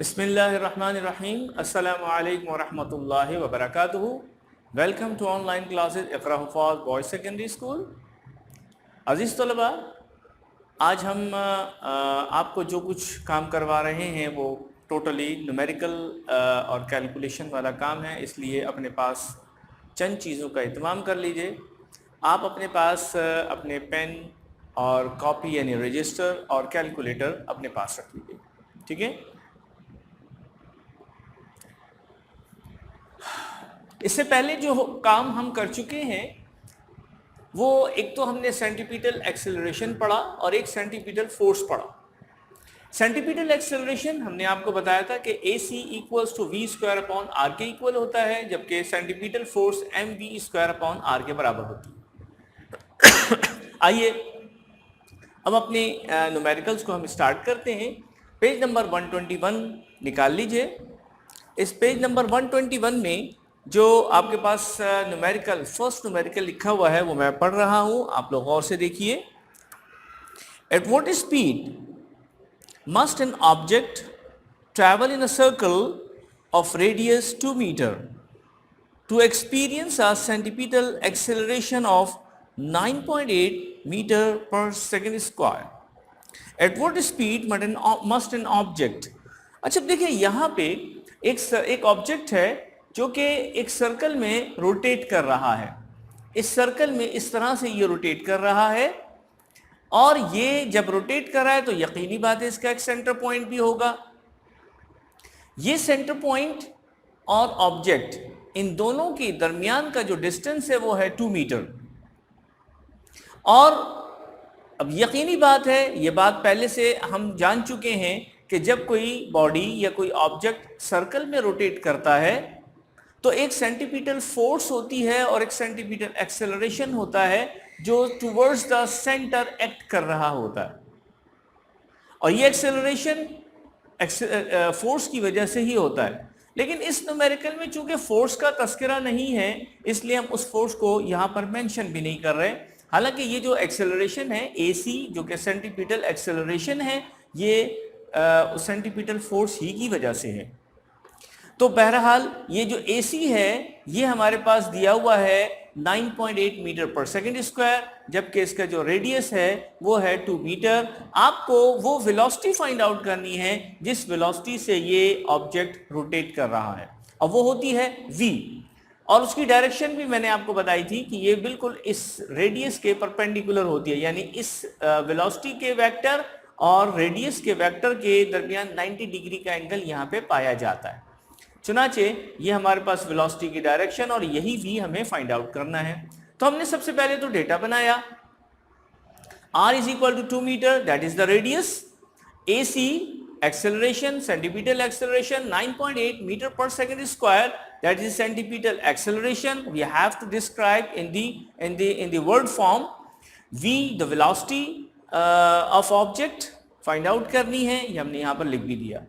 बिस्मिल्लाहिर्रहमानिर्रहीम। अस्सलामु अलैकुम वरहमतुल्लाहि वबरकातुहू। Welcome to online classes Iqra Huffaz boys secondary school. अज़ीज़ तलबा, आज हम आपको जो कुछ काम करवा रहे हैं वो टोटली न्यूमेरिकल और कैलकुलेशन वाला काम है, इसलिए अपने पास चंद चीज़ों का इत्माम कर लीजिए। आप अपने पास अपने पेन और कॉपी यानी रजिस्टर और कैलकुलेटर अपने पास रख लीजिए, ठीक है। इससे पहले जो काम हम कर चुके हैं वो एक तो हमने सेंटीपीटल एक्सेलरेशन पढ़ा और एक सेंटीपीटल फोर्स पढ़ा। सेंटीपीटल एक्सेलरेशन हमने आपको बताया था कि AC equals to V square upon R के इक्वल होता है, जबकि centripetal force mv square upon R के बराबर होती है। आइए अब अपने न्यूमेरिकल्स को हम स्टार्ट करते हैं। पेज नंबर 121 निकाल लीजिए। इस पेज नंबर 121 में जो आपके पास न्यूमेरिकल फर्स्ट न्यूमेरिकल लिखा हुआ है वो मैं पढ़ रहा हूं, आप लोग गौर से देखिए। At what speed must an object travel in a circle of radius 2 metre to experience a centripetal acceleration of 9.8 metre per second square. At what speed must an object. अच्छा देखिए, यहाँ पे एक ऑब्जेक्ट है जो कि एक सर्कल में रोटेट कर रहा है। इस सर्कल में इस तरह से ये रोटेट कर रहा है, और ये जब रोटेट कर रहा है तो यकीनी बात है इसका एक सेंटर पॉइंट भी होगा। ये सेंटर पॉइंट और ऑब्जेक्ट इन दोनों के दरमियान का जो डिस्टेंस है वो है 2 मीटर। और अब यकीनी बात है, ये बात पहले से हम जान चुके हैं कि जब कोई बॉडी या कोई ऑब्जेक्ट सर्कल में रोटेट करता है तो एक सेंटीपीटल फोर्स होती है और एक सेंटीपीटल एक्सेलरेशन होता है जो टुवर्ड्स द सेंटर एक्ट कर रहा होता है। और ये एक्सेलरेशन फोर्स की वजह से ही होता है। लेकिन इस न्यूमेरिकल में चूंकि फोर्स का तस्करा नहीं है, इसलिए हम उस फोर्स को यहाँ पर मेंशन भी नहीं कर रहे। हालांकि ये जो एक्सेलरेशन है AC, जो कि सेंटीपीटल एक्सेलरेशन है, ये सेंटीपीटल फोर्स ही की वजह से है। तो बहरहाल ये जो AC है ये हमारे पास दिया हुआ है 9.8 मीटर पर सेकेंड स्क्वायर, जबकि इसका जो रेडियस है वो है 2 मीटर। आपको वो वेलोसिटी फाइंड आउट करनी है जिस वेलोसिटी से ये ऑब्जेक्ट रोटेट कर रहा है, और वो होती है v। और उसकी डायरेक्शन भी मैंने आपको बताई थी कि ये बिल्कुल इस रेडियस के परपेंडिकुलर होती है, यानी इस वेलोसिटी के वेक्टर और रेडियस के वेक्टर के दरमियान 90 डिग्री का एंगल यहाँ पे पाया जाता है। चुनाचे ये हमारे पास वेलोसिटी की डायरेक्शन और यही v हमें फाइंड आउट करना है। तो हमने सबसे पहले तो डेटा बनाया। r is equal to 2 metre, that is the radius. AC acceleration, centripetal acceleration 9.8 metre per second square, that is centripetal acceleration. We have to describe in the word form. v the velocity of object find out करनी है, ये हमने यहाँ पर लिख भी दिया।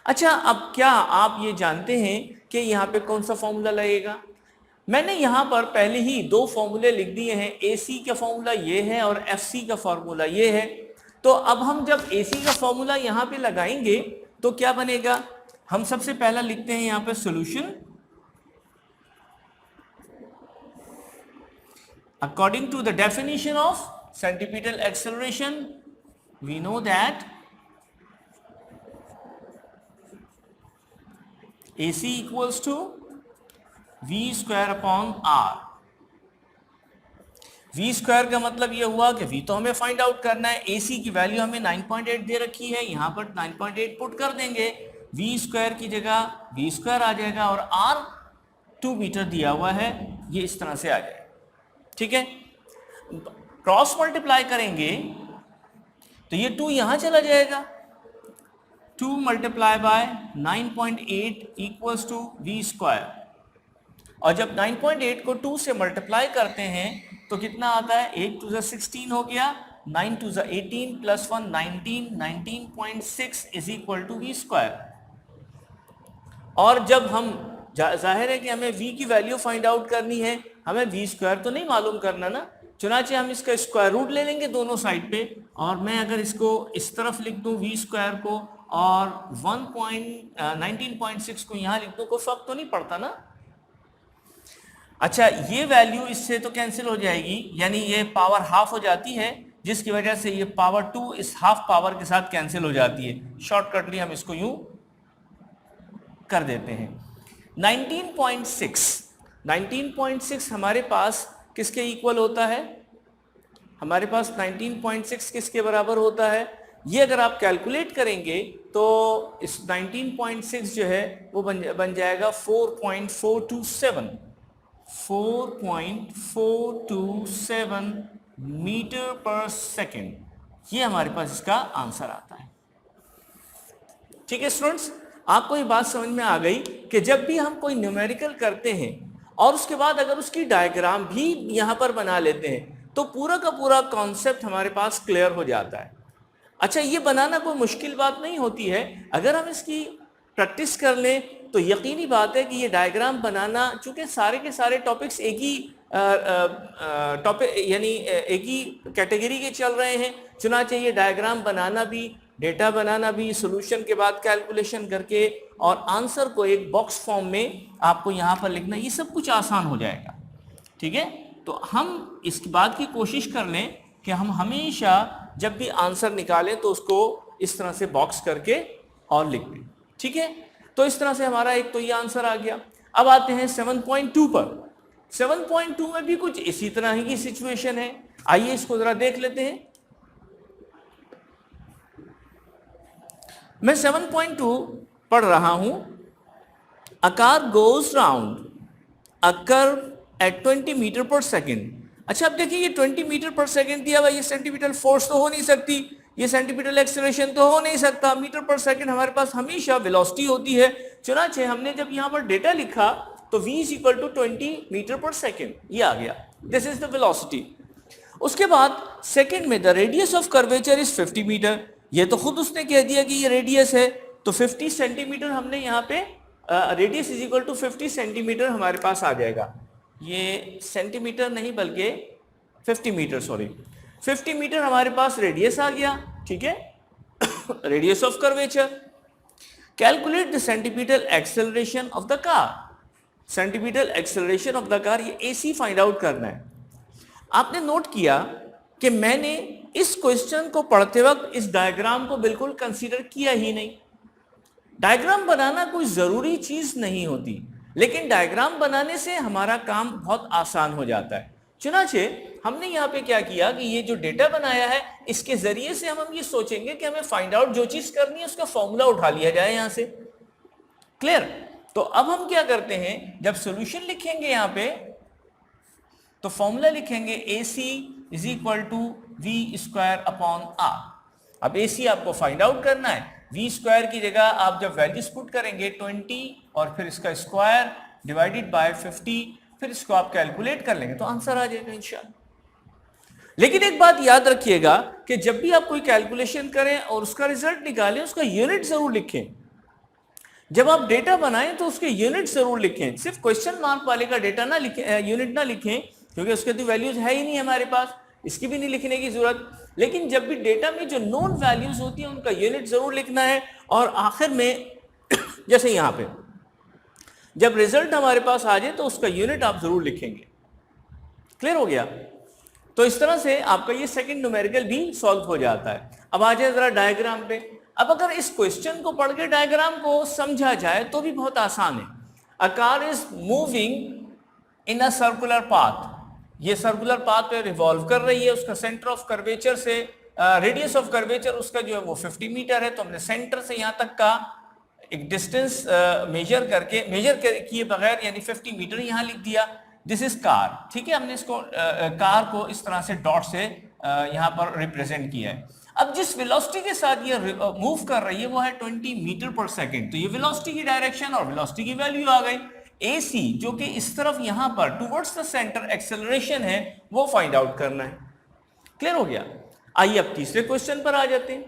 अच्छा, अब क्या आप ये जानते हैं कि यहाँ पे कौन सा फॉर्मूला लगेगा? मैंने यहाँ पर पहले ही 2 फॉर्मूले लिख दिए हैं। AC का फॉर्मूला ये है और FC का फॉर्मूला ये है। तो अब हम जब AC का फॉर्मूला यहाँ पे लगाएंगे तो क्या बनेगा? हम सबसे पहला लिखते हैं यहाँ पे solution. According to the definition of centripetal acceleration, we know that AC equals to v square upon r। v square का मतलब ये हुआ कि v तो हमें फाइंड आउट करना है, AC की वैल्यू हमें 9.8 दे रखी है, यहाँ पर 9.8 पुट कर देंगे, v स्क्वायर की जगह v स्क्वायर आ जाएगा और r 2 मीटर दिया हुआ है, ये इस तरह से आ जाएगा। ठीक है, क्रॉस मल्टीप्लाई करेंगे तो ये 2 यहाँ चला जाएगा, 2 multiply by 9.8 equals to v square. और जब 9.8 को 2 से मल्टीप्लाई करते हैं तो कितना आता है? 8 टू 16 हो गया, 9 to 18 plus 1 19, 19.6 is equal to v square. और जब हम जाहिर है कि हमें v की वैल्यू फाइंड आउट करनी है, हमें v स्क्वायर तो नहीं मालूम करना ना, चुनाचे हम इसका स्क्वायर रूट ले लेंगे दोनों साइड पे। और मैं अगर इसको इस तरफ लिख दूं v स्क्वायर को और 19.6 को यहाँ लिख दो, कोई फर्क तो नहीं पड़ता ना। अच्छा, ये वैल्यू इससे तो कैंसिल हो जाएगी, यानी ये पावर हाफ हो जाती है, जिसकी वजह से ये पावर 2 इस हाफ पावर के साथ कैंसिल हो जाती है। शॉर्टकटली हम इसको यूं कर देते हैं। 19.6 हमारे पास किसके इक्वल होता है? हमारे पास 19.6 किसके बराबर होता है? ये अगर आप कैलकुलेट करेंगे तो इस 19.6 जो है वो बन जाएगा 4.427 मीटर पर सेकेंड। ये हमारे पास इसका आंसर आता है। ठीक है स्टूडेंट्स, आपको ये बात समझ में आ गई कि जब भी हम कोई न्यूमेरिकल करते हैं और उसके बाद अगर उसकी डायग्राम भी यहां पर बना लेते हैं तो पूरा का पूरा कॉन्सेप्ट हमारे पास क्लियर हो जाता है। अच्छा, ये बनाना कोई मुश्किल बात नहीं होती है। अगर हम इसकी प्रैक्टिस कर लें तो यकीनी बात है कि ये डायग्राम बनाना, चूंकि सारे के सारे टॉपिक्स एक ही टॉपिक यानी एक ही कैटेगरी के चल रहे हैं, चुनांचे ये डायग्राम बनाना भी, डेटा बनाना भी, सॉल्यूशन के बाद कैलकुलेशन करके और आंसर को एक बॉक्स फॉर्म में आपको यहाँ पर लिखना, ये सब कुछ आसान हो जाएगा। ठीक है, तो हम इसकी बात की कोशिश कर लें कि हम हमेशा जब भी आंसर निकालें तो उसको इस तरह से बॉक्स करके और लिख दें। ठीक है, तो इस तरह से हमारा एक तो ये आंसर आ गया। अब आते हैं 7.2 पर। 7.2 में भी कुछ इसी तरह की सिचुएशन है। आइए इसको जरा देख लेते हैं। मैं 7.2 पढ़ रहा हूं। A car goes round a curve at 20 metre per second. अच्छा, अब देखिए ये 20 मीटर पर सेकेंड दिया हुआ, ये सेंटीमीटर फोर्स तो हो नहीं सकती, ये सेंटीमीटर एक्सेलरेशन तो हो नहीं सकता। मीटर पर सेकेंड हमारे पास हमेशा वेलोसिटी होती है। चुनांचे हमने जब यहाँ पर डेटा लिखा तो v is equal to 20 metre per second, ये आ गया, दिस इज द वेलोसिटी। उसके बाद सेकेंड में the radius of curvature is 50 metre. ये तो खुद उसने कह दिया कि ये रेडियस है, तो 50 सेंटीमीटर हमने यहाँ पे radius is equal to 50 centimetre हमारे पास आ जाएगा। ये सेंटीमीटर नहीं बल्कि 50 मीटर, सॉरी 50 मीटर हमारे पास रेडियस आ गया। ठीक है, radius of curvature. Calculate the centimetre acceleration of the car. Centimetre acceleration of the car, ये AC फाइंड आउट करना है। आपने नोट किया कि मैंने इस क्वेश्चन को पढ़ते वक्त इस डायग्राम को बिल्कुल कंसीडर किया ही नहीं। डायग्राम बनाना कोई जरूरी चीज नहीं होती, लेकिन डायग्राम बनाने से हमारा काम बहुत आसान हो जाता है। चुनांचे हमने यहाँ पे क्या किया कि ये जो डेटा बनाया है इसके जरिए से हम ये सोचेंगे कि हमें फाइंड आउट जो चीज करनी है उसका फॉर्मूला उठा लिया जाए यहाँ से। क्लियर? तो अब हम क्या करते हैं, जब सॉल्यूशन लिखेंगे यहाँ पे तो फॉर्मूला लिखेंगे AC is equal to V square upon R। अब AC आपको फाइंड आउट करना है। V स्क्वायर की जगह आप जब वैल्यूज पुट करेंगे 20 और फिर इसका स्क्वायर डिवाइडेड बाय 50, फिर इसको आप कैलकुलेट कर लेंगे तो आंसर आ जाएगा इंशाल्लाह। लेकिन एक बात याद रखिएगा कि जब भी आप कोई कैलकुलेशन करें और उसका रिजल्ट निकालें, उसका यूनिट जरूर लिखें। जब आप डेटा बनाएं तो उसके यूनिट जरूर लिखें। सिर्फ क्वेश्चन मार्क वाले का डेटा ना लिखें, यूनिट ना लिखें, क्योंकि उसके तो वैल्यूज है ही नहीं हमारे पास, इसकी भी नहीं लिखने की जरूरत। लेकिन जब भी डेटा में जो नोन वैल्यूज होती हैं उनका यूनिट जरूर लिखना है। और आखिर में जैसे यहाँ पे जब रिजल्ट हमारे पास आ जाए तो उसका यूनिट आप जरूर लिखेंगे। क्लियर हो गया? तो इस तरह से आपका ये सेकंड न्यूमेरिकल भी सॉल्व हो जाता है। अब आ जाए जरा डायग्राम पे। अब अगर इस क्वेश्चन को पढ़ के डायग्राम को समझा जाए तो भी बहुत आसान है। A car is moving in a circular path. ये सर्कुलर पाथ पे रिवॉल्व कर रही है। उसका सेंटर ऑफ कर्वेचर से रेडियस ऑफ कर्वेचर उसका जो है वो 50 मीटर है। तो हमने सेंटर से यहाँ तक का एक डिस्टेंस मेजर किए बगैर यानी 50 मीटर यहाँ लिख दिया। This is car. ठीक है, हमने इसको कार को इस तरह से डॉट से यहाँ पर रिप्रेजेंट किया है। अब जिस वेलोसिटी के साथ ये मूव कर रही है वो है 20 मीटर पर सेकेंड। तो ये वेलोसिटी की डायरेक्शन और वेलोसिटी की वैल्यू आ गई। AC जो कि इस तरफ यहाँ पर टुवर्ड्स द सेंटर एक्सेलरेशन है वो फाइंड आउट करना है। क्लियर हो गया? आइए अब तीसरे क्वेश्चन पर आ जाते हैं।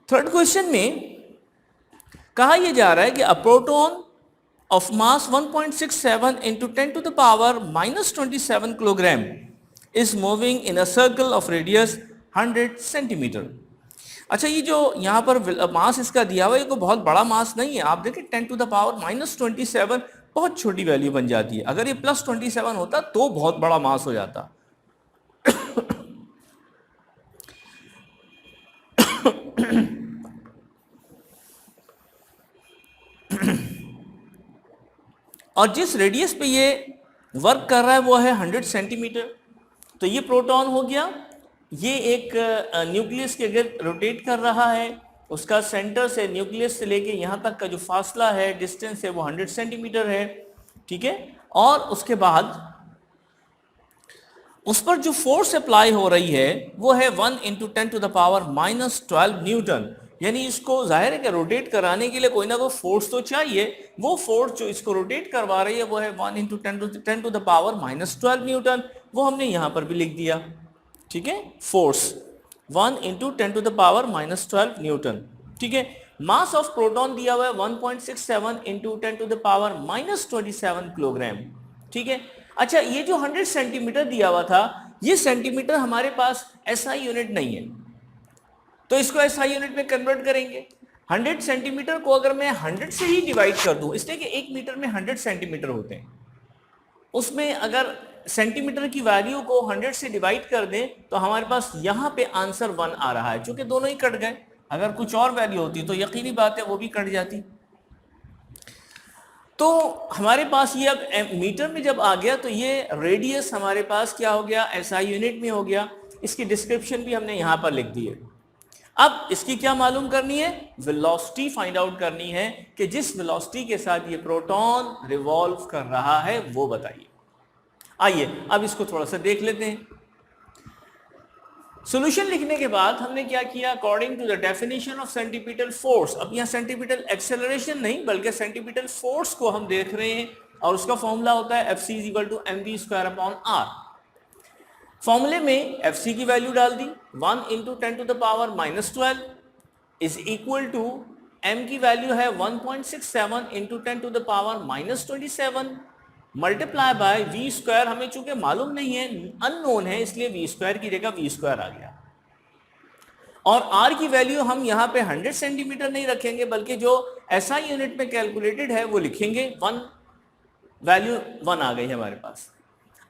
थर्ड क्वेश्चन में कहा यह जा रहा है कि a proton of mass 1.67 into 10 to the power minus 27 kilogram is moving in a circle of radius 100 centimeter. अच्छा, ये जो यहाँ पर मास इसका दिया हुआ है, ये कोई बहुत बड़ा मास नहीं है। आप देखें 10⁻⁻27 बहुत छोटी वैल्यू बन जाती है। अगर ये +27 होता तो बहुत बड़ा मास हो जाता। और जिस रेडियस पे ये वर्क कर रहा है वो है 100 सेंटीमीटर। तो ये प्रोटॉन हो गया, ये एक न्यूक्लियस के अगर रोटेट कर रहा है, उसका सेंटर से न्यूक्लियस से लेके यहाँ तक का जो फासला है, डिस्टेंस है, वो 100 सेंटीमीटर है। ठीक है, और उसके बाद उस पर जो फोर्स अप्लाई हो रही है वो है 1 × 10⁻⁻12 न्यूटन। यानी इसको जाहिर है कि रोटेट कराने के लिए कोई ना कोई फोर्स तो चाहिए। वो फोर्स जो इसको रोटेट करवा रही है वो है 1 × 10⁻⁻12 न्यूटन। वो हमने यहां पर भी लिख दिया। ठीक है, फोर्स 1 × 10⁻⁻12 न्यूटन। ठीक है, मास ऑफ प्रोटॉन दिया हुआ है 1.67 × 10⁻⁻27 किलोग्राम। ठीक है, अच्छा, ये जो 100 सेंटीमीटर दिया हुआ था, ये सेंटीमीटर हमारे पास एसआई यूनिट नहीं है, तो इसको एसआई यूनिट में कन्वर्ट करेंगे। 100 सेंटीमीटर को अगर मैं 100 से ही डिवाइड कर दूं, इसलिए कि 1 मीटर में 100 सेंटीमीटर होते हैं, उसमें अगर सेंटीमीटर की वैल्यू को 100 से डिवाइड कर दें तो हमारे पास यहां पे आंसर 1 आ रहा है। चूंकि दोनों ही कट गए, अगर कुछ और वैल्यू होती तो यकीनी बात है वो भी कट जाती। तो हमारे पास ये अब मीटर में जब आ गया तो ये रेडियस हमारे पास क्या हो गया, एसआई यूनिट में हो गया। इसकी डिस्क्रिप्शन भी हमने यहां पर लिख दी है। अब इसकी क्या मालूम करनी है, वेलोसिटी फाइंड आउट करनी है कि जिस वेलोसिटी के साथ ये प्रोटॉन रिवॉल्व कर रहा है वो बताइए। आइए अब इसको थोड़ा सा देख लेते हैं। सॉल्यूशन लिखने के बाद हमने क्या किया, according to the definition of centripetal force. अब यहाँ सेंटीपिटल एक्सेलरेशन नहीं बल्कि सेंटीपिटल फोर्स को हम देख रहे हैं, और उसका फॉर्मूला होता है Fc = mv²/r। फॉर्मूले में Fc की वैल्यू डाल दी, 1 × 10⁻⁻12 इज इक्वल टू m की वैल्यू है 1.67 × 10⁻⁻27 मल्टीप्लाई बाय v²। हमें चूंकि मालूम नहीं है, अननोन है, इसलिए v² की जगह v² आ गया। और r की वैल्यू हम यहाँ पे 100 सेंटीमीटर नहीं रखेंगे बल्कि जो SI यूनिट में कैलकुलेटेड है वो लिखेंगे। 1 वैल्यू 1 आ गई हमारे पास।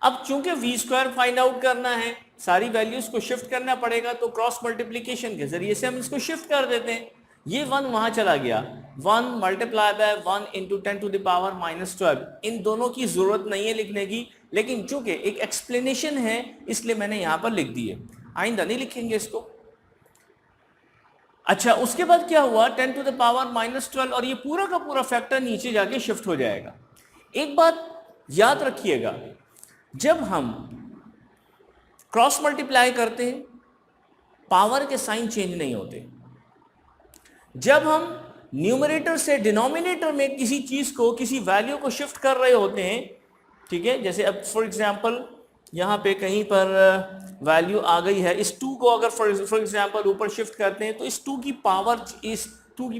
अब चूंकि v² फाइंड आउट करना है, सारी वैल्यूज को शिफ्ट करना पड़ेगा, तो क्रॉस मल्टीप्लीकेशन के जरिए से हम इसको शिफ्ट कर देते हैं। ये 1 वहां चला गया, 1 मल्टीप्लाई बाय 1 × 10⁻⁻12। इन दोनों की जरूरत नहीं है लिखने की, लेकिन चूंकि एक एक्सप्लेनेशन है इसलिए मैंने यहां पर लिख दी है, आइंदा नहीं लिखेंगे इसको। अच्छा, उसके बाद क्या हुआ, 10⁻⁻12 और ये पूरा का पूरा फैक्टर नीचे जाके शिफ्ट हो जाएगा। एक बात याद रखिएगा, जब हम क्रॉस मल्टीप्लाई करते हैं पावर के साइन चेंज नहीं होते। जब हम न्यूमरेटर से डिनोमिनेटर में किसी चीज को, किसी वैल्यू को शिफ्ट कर रहे होते हैं, ठीक है, जैसे अब फॉर एग्जांपल यहाँ पे कहीं पर वैल्यू आ गई है, इस 2 को अगर फॉर एग्जांपल ऊपर शिफ्ट करते हैं तो इस 2 की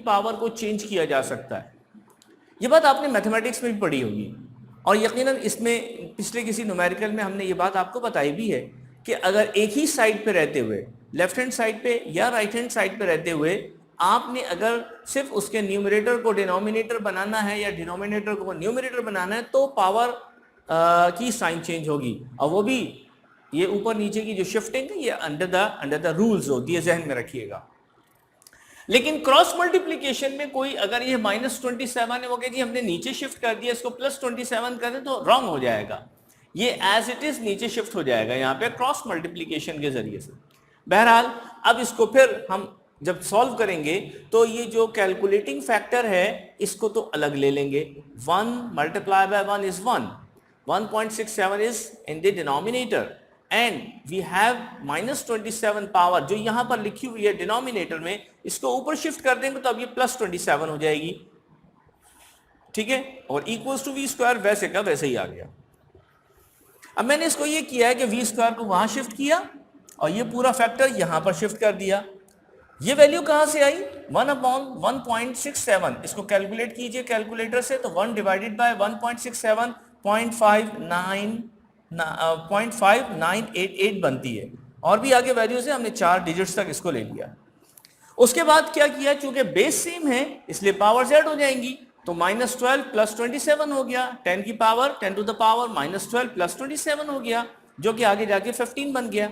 पावर को चेंज किया जा सकता है। ये बात आपने मैथमेटिक्स में भी पढ़ी होगी, और यकीनन इसमें पिछले किसी न्यूमेरिकल में हमने ये बात आपको बताई भी है कि अगर एक ही साइड पे रहते हुए, लेफ्ट हैंड साइड पे या राइट हैंड साइड पे रहते हुए, आपने अगर सिर्फ उसके न्यूमरेटर को डिनोमिनेटर बनाना है या डिनोमिनेटर को न्यूमरेटर बनाना है तो पावर की साइन चेंज होगी, और वो भी ये ऊपर नीचे की जो शिफ्टिंग है ये अंडर द रूल्स होती है, जहन में रखिएगा। लेकिन क्रॉस मल्टीप्लीकेशन में कोई अगर ये -27 है, वो कहे जी हमने नीचे शिफ्ट कर दिया, इसको +27 कर दें, तो रॉन्ग हो जाएगा। ये एज इट इज नीचे शिफ्ट हो जाएगा यहाँ पे क्रॉस मल्टीप्लीकेशन के जरिए से। बहरहाल अब इसको फिर हम जब सॉल्व करेंगे तो ये जो कैलकुलेटिंग फैक्टर है इसको तो अलग ले लेंगे। 1 multiply by 1 is 1, 1.67 is in the denominator, and we have -27 power जो यहां पर लिखी हुई है डिनोमिनेटर में, इसको ऊपर शिफ्ट कर देंगे तो अब ये +27 हो जाएगी। ठीक है, और इक्वल्स टू v² वैसे का वैसे ही आ गया। अब मैंने इसको ये किया है कि v² को वहां शिफ्ट किया और ये पूरा फैक्टर यहां पर शिफ्ट कर दिया। ये वैल्यू कहां से आई, 1/1.67। इसको कैलकुलेट कीजिए कैलकुलेटर से, तो 1 डिवाइडेड बाय 1.67 0.5988 बनती है, और भी आगे वैल्यूज है, हमने 4 डिजिट्स तक इसको ले लिया। उसके बाद क्या किया, चूंकि बेस सेम है इसलिए पावर जेड हो जाएंगी, तो -12 प्लस 27 हो गया, 10 की power 10 to the power -12 plus 27 हो गया, जो कि आगे जाके 15 बन गया।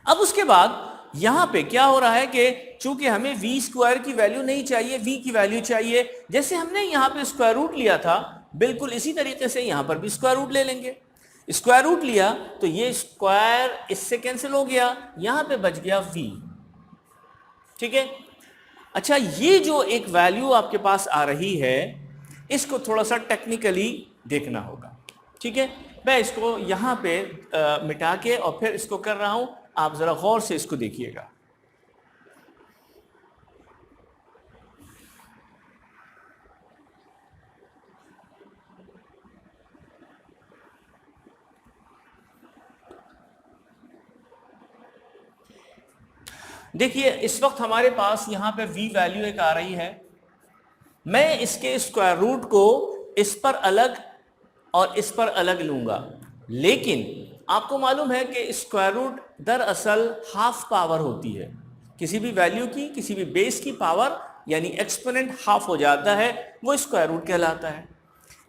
अब उसके बाद यहां पे क्या हो रहा है कि चूंकि हमें v स्क्वायर की वैल्यू नहीं चाहिए, v की वैल्यू चाहिए, जैसे हमने यहां पे स्क्वायर रूट लिया था बिल्कुल इसी तरीके से यहां पर भी स्क्वायर रूट ले लेंगे। स्क्वायर रूट लिया तो ये स्क्वायर इससे कैंसिल हो गया, यहां पे बच गया v। ठीक है, अच्छा ये जो एक वैल्यू आपके पास आ रही है इसको थोड़ा सा टेक्निकली देखना होगा। ठीक है, मैं इसको यहां पे मिटा के और फिर इसको कर रहा हूं, आप जरा गौर से इसको देखिएगा। देखिए इस वक्त हमारे पास यहां पे v वैल्यू एक आ रही है, मैं इसके स्क्वायर रूट को इस पर अलग और इस पर अलग लूंगा, लेकिन आपको मालूम है कि स्क्वायर रूट दरअसल हाफ पावर होती है, किसी भी वैल्यू की, किसी भी बेस की पावर यानी एक्सपोनेंट हाफ हो जाता है, वो स्क्वायर रूट कहलाता है।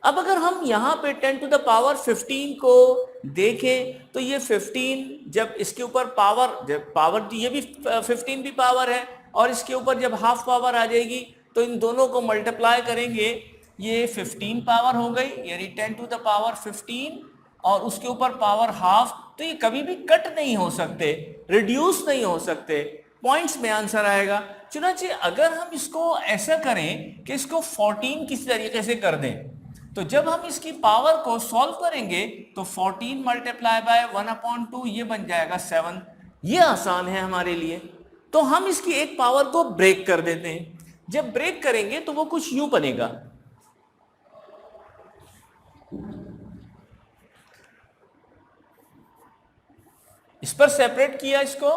अब अगर हम यहाँ पे 10 टू द पावर 15 को देखें तो ये 15 जब इसके ऊपर पावर, जब पावर ये भी 15 भी पावर है और इसके ऊपर जब हाफ पावर आ जाएगी तो इन दोनों को मल्टीप्लाई करेंगे, ये 15 पावर हो गई यानी 10 टू द पावर 15 और उसके ऊपर पावर हाफ, तो ये कभी भी कट नहीं हो सकते, रिड्यूस नहीं हो सकते, पॉइंट्स में आंसर आएगा। चुनांचे अगर हम इसको ऐसा करें कि इसको 14 किसी तरीके से कर दें, तो जब हम इसकी पावर को सॉल्व करेंगे तो 14 मल्टीप्लाई बाय 1/2 ये बन जाएगा 7। ये आसान है हमारे लिए, तो हम इसकी एक पावर को ब्रेक कर देते हैं। जब ब्रेक करेंगे तो वो कुछ यूं बनेगा, इस पर सेपरेट किया इसको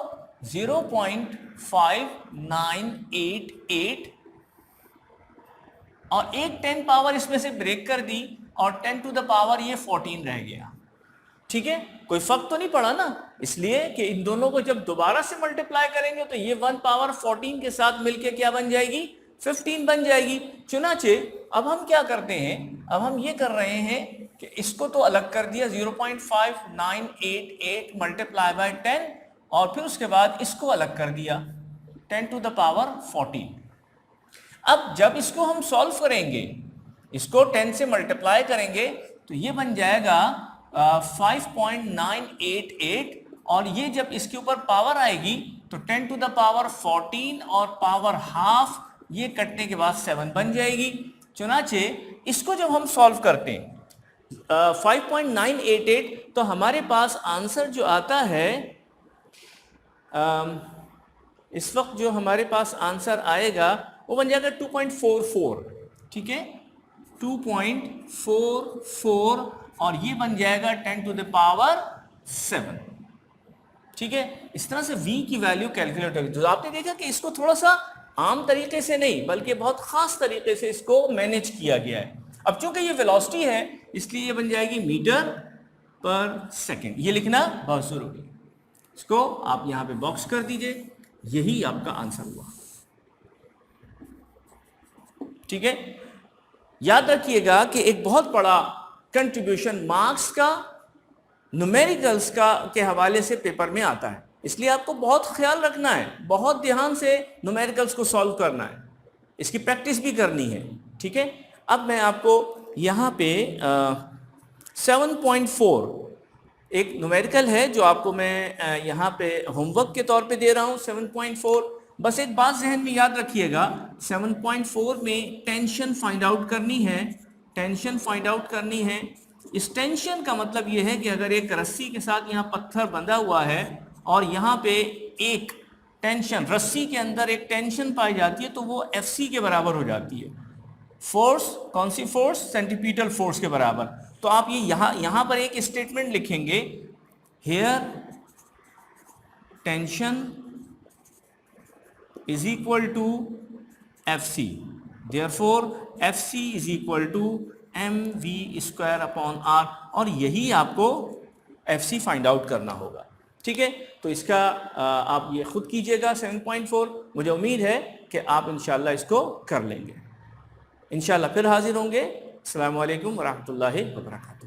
0.5988 और एक 10 पावर इसमें से ब्रेक कर दी और 10 टू द पावर ये 14 रह गया। ठीक है, कोई फर्क तो नहीं पड़ा ना, इसलिए कि इन दोनों को जब दोबारा से मल्टीप्लाई करेंगे तो ये 1 पावर 14 के साथ मिलके क्या बन जाएगी, 15 बन जाएगी। चुनाचे अब हम क्या करते हैं, अब हम ये कर रहे हैं कि इसको तो अलग कर दिया 0.5988 मल्टीप्लाई बाय 10 और फिर उसके बाद इसको अलग कर दिया 10 टू द पावर 14। अब जब इसको हम सॉल्व करेंगे, इसको 10 से मल्टीप्लाई करेंगे तो ये बन जाएगा 5.988 और ये जब इसके ऊपर पावर आएगी तो 10 टू द पावर 14 और पावर हाफ, ये कटने के बाद 7 बन जाएगी। चुनाचे इसको जब हम सॉल्व करते हैं 5.988 तो हमारे पास आंसर जो आता है, इस वक्त जो हमारे पास आंसर आएगा वो बन जाएगा 2.44। ठीक है, 2.44 और ये बन जाएगा 10 टू द पावर 7। ठीक है, इस तरह से v की वैल्यू कैलकुलेट होगी। तो आपने देखा कि इसको थोड़ा सा आम तरीके से नहीं बल्कि बहुत खास तरीके से इसको मैनेज किया गया है। अब चूंकि ये वेलोसिटी है इसलिए ये बन जाएगी मीटर पर सेकंड, ये लिखना बहुत जरूरी है। इसको आप यहां पे बॉक्स कर दीजिए, यही आपका आंसर हुआ। ठीक है, याद रखिएगा कि एक बहुत बड़ा कंट्रीब्यूशन मार्क्स का, न्यूमेरिकल्स का के हवाले से पेपर में आता है, इसलिए आपको बहुत ख्याल रखना है, बहुत ध्यान से न्यूमेरिकल्स को सॉल्व करना है, इसकी प्रैक्टिस भी करनी है। ठीक है, अब मैं आपको यहाँ पे 7.4 एक न्यूमेरिकल है जो आपको मैं यहाँ पे होमवर्क के तौर पे दे रहा हूँ। 7.4, बस एक बात जहन में याद रखिएगा, 7.4 में टेंशन फाइंड आउट करनी है, टेंशन फाइंड आउट करनी है। इस टेंशन का मतलब ये है कि अगर एक रस्सी के साथ यहाँ पत्थर बंधा हुआ है और यहाँ पे एक टेंशन, रस्सी के अंदर एक टेंशन पाई जाती है तो वो Fc के बराबर हो जाती है। फोर्स, कौन सी फोर्स, सेंटीपीटल फोर्स के बराबर। तो आप ये यहाँ पर एक स्टेटमेंट लिखेंगे, hair tension is equal to Fc, therefore Fc is equal to mv square upon r, और यही आपको Fc फाइंड आउट करना होगा। ठीक है, तो इसका आप ये खुद कीजिएगा 7.4। मुझे उम्मीद है कि आप इंशाल्लाह इसको कर लेंगे। इंशाल्लाह फिर हाजिर होंगे। अस्सलामु अलैकुम वरहमतुल्लाहि वबरकातुहू।